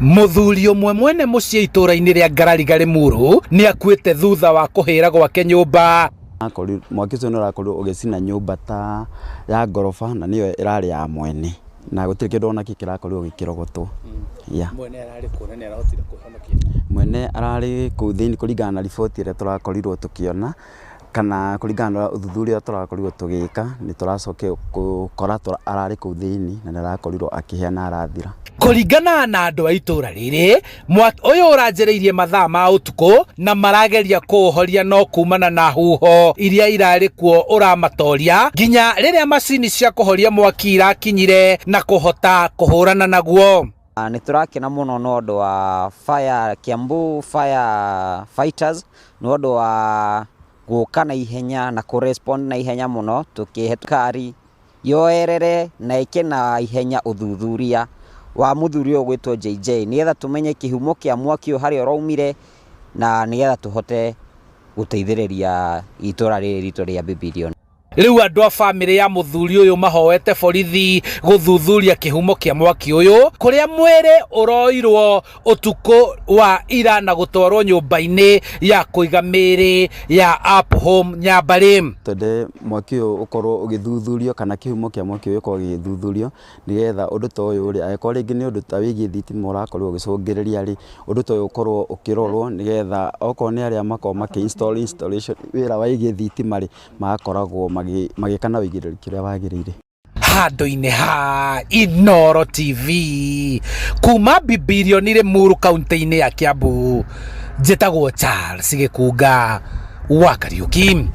Muthuri umwe mwene muciĩ itũra-inĩ rĩa Ngarariga Limuru nĩ akuĩte thutha wa kũhĩra gwake nyũmba. Mwaki ũcio nĩ ũrakorirwo ũgĩcina nyũmba ta ya ngoroba na nĩyo ĩrarĩ ya mwene, na gũtirĩ kĩndũ ona kĩ kĩrakorirwo gĩkĩrogotwo. Mwene ararĩ kũ na nĩ arahotire kwĩhonokia? Mwene ararĩ kũu thĩinĩ kũringana na riboti ĩrĩa tũrakorirwo tũkĩona, kana kũringana na ũthuthuria tũrakorirwo tũgĩka, nĩ tũracokio gũkora ararĩ kũu thĩinĩ na nĩ arakorirwo akĩheana arathira. Kũringana na andũ a itũra rĩrĩ, mwaki ũyũ ũranjĩrĩirie mathaa ma ũtukũ na marageria kũũhoria no kumana na huho iria irarĩ kuo ũramatoria nginya rĩrĩa macini cia kũhoria mwaki irakinyire na kũhota kũhũrana naguo. Nĩ tũrakena mũno nĩ ũndũ wa Kiambu Fire Fighters, nĩ ũndũ wa gũka na ihenya na kũrespond na ihenya mũno, tũkĩhetũkari yoerere na ĩke na ihenya ũthuthuria wa mũthuri ũyũ gwĩtwo JJ, nĩgetha tũmenye kĩhumo kĩa mwaki ũyũ harĩa ũraumire na nĩgetha tũhote gũteithĩrĩria itũra rĩrĩ ritũ rĩa Bibilion. Rĩu andũ a bamĩrĩ ya mũthuri ũyũ mahoete borithi gũthuthuria kĩhumo kĩa mwaki ũyũ, kũrĩa mwĩrĩ ũroirwo ũtukũ wa ira na gũtwarwo nyũmba-inĩ ya kũiga mĩĩrĩ ya Up Home Nyambarĩ. Twende mwaki ũyũ ũkorwo ũgĩthuthurio kana kĩhumo kĩa mwaki ũyũ ũkorwo ũgĩthuthurio, nĩgetha ũndũ ta ũyũ rĩ, angĩkorwo rĩngĩ nĩ ũndũ ta wĩgiĩ thitima ũrakorwo ũgĩcũngĩrĩria rĩ, ũndũ ta ũyũ ũkorwo ũkĩrorwo, nĩgetha okorwo nĩ arĩa makorwo installation wĩra wĩgiĩ thitima rĩ, magakoragwo magĩka na ũigĩrĩrĩki ũrĩa wagĩrĩire. Handũ-inĩ ha Inooro TV kuma Bibilion Limuru kaunti-inĩ ya Kiambu, njĩtagwo Charles Gĩkunga wa Kariũki.